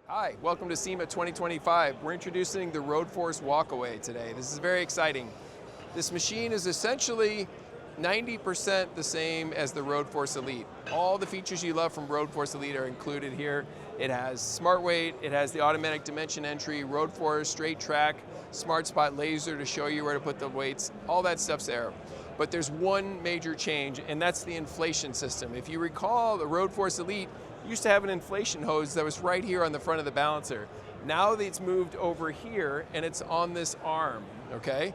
Hi, welcome to SEMA 2025. We're introducing the Road Force WalkAway today. This is very exciting. This machine is essentially 90% the same as the Road Force Elite. All the features you love from Road Force Elite are included here. It has smart weight, it has the automatic dimension entry, Road Force, straight track, smart spot laser to show you where to put the weights. All that stuff's there. But there's one major change, and that's the inflation system. If you recall, the Road Force Elite used to have an inflation hose that was right here on the front of the balancer. Now it's moved over here and it's on this arm, okay?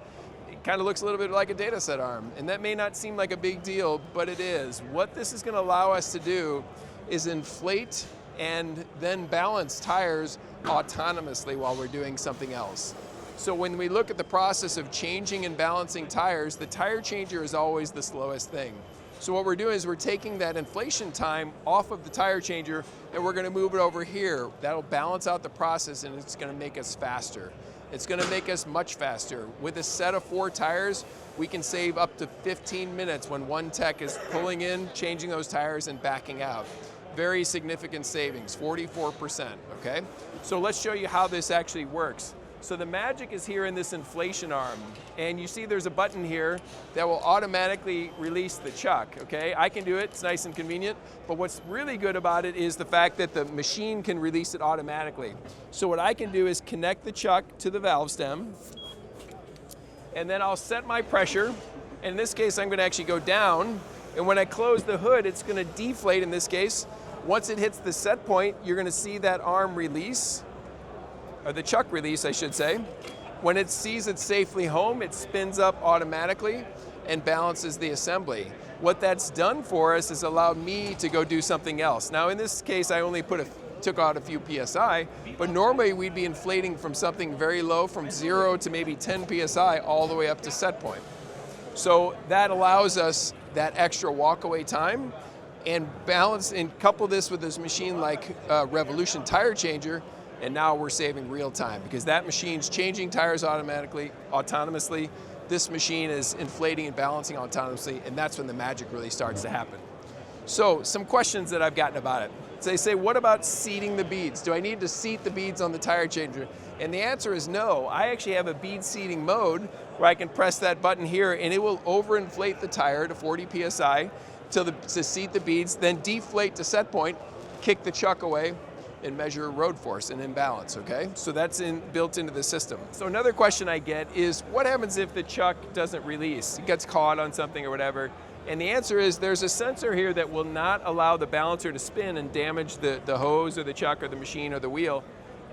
It kind of looks a little bit like a data set arm, and that may not seem like a big deal, but it is. What this is going to allow us to do is inflate and then balance tires autonomously while we're doing something else. So when we look at the process of changing and balancing tires, the tire changer is always the slowest thing. So what we're doing is we're taking that inflation time off of the tire changer and we're going to move it over here. That'll balance out the process and it's going to make us faster. It's going to make us much faster. With a set of 4 tires, we can save up to 15 minutes when one tech is pulling in, changing those tires and backing out. Very significant savings, 44%, okay? So let's show you how this actually works. So the magic is here in this inflation arm, and you see there's a button here that will automatically release the chuck, okay? I can do it, it's nice and convenient, but what's really good about it is the fact that the machine can release it automatically. So what I can do is connect the chuck to the valve stem, and then I'll set my pressure, and in this case I'm gonna actually go down, and when I close the hood, it's gonna deflate in this case. Once it hits the set point, you're gonna see that arm release, or the chuck release, I should say. When it sees it's safely home, it spins up automatically and balances the assembly. What that's done for us is allowed me to go do something else. Now in this case, I only took out a few PSI, but normally we'd be inflating from something very low, from 0 to maybe 10 PSI, all the way up to set point. So that allows us that extra walkaway time and balance and couple this with this machine like Revolution tire changer. And now we're saving real time because that machine's changing tires autonomously. This machine is inflating and balancing autonomously, and that's when the magic really starts to happen. So some questions that I've gotten about it. So they say, what about seating the beads? Do I need to seat the beads on the tire changer? And the answer is no. I actually have a bead seating mode where I can press that button here and it will overinflate the tire to 40 PSI to seat the beads, then deflate to set point, kick the chuck away, and measure road force and imbalance, okay? So that's built into the system. So another question I get is, what happens if the chuck doesn't release? It gets caught on something or whatever. And the answer is there's a sensor here that will not allow the balancer to spin and damage the hose or the chuck or the machine or the wheel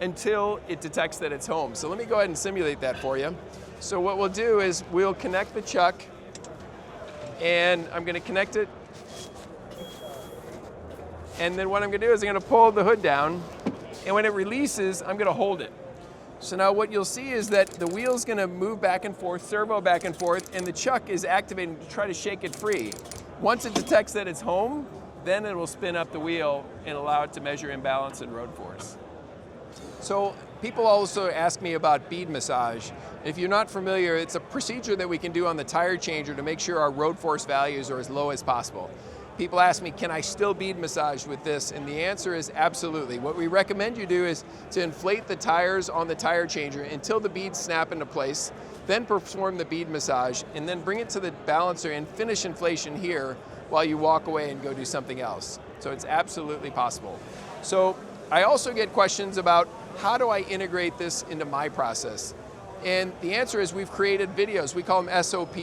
until it detects that it's home. So let me go ahead and simulate that for you. So what we'll do is we'll connect the chuck, and I'm gonna connect it. And then what I'm gonna do is I'm gonna pull the hood down, and when it releases, I'm gonna hold it. So now what you'll see is that the wheel's gonna move back and forth, servo back and forth, and the chuck is activating to try to shake it free. Once it detects that it's home, then it will spin up the wheel and allow it to measure imbalance and road force. So people also ask me about bead massage. If you're not familiar, it's a procedure that we can do on the tire changer to make sure our road force values are as low as possible. People ask me, can I still bead massage with this? And the answer is absolutely. What we recommend you do is to inflate the tires on the tire changer until the beads snap into place, then perform the bead massage, and then bring it to the balancer and finish inflation here while you walk away and go do something else. So it's absolutely possible. So I also get questions about, how do I integrate this into my process? And the answer is we've created videos. We call them SOP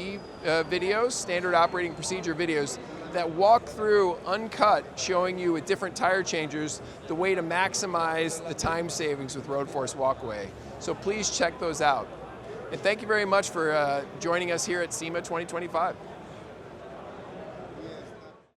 videos, standard operating procedure videos, that walk through uncut, showing you with different tire changers the way to maximize the time savings with Road Force WalkAway. So please check those out. And thank you very much for joining us here at SEMA 2025.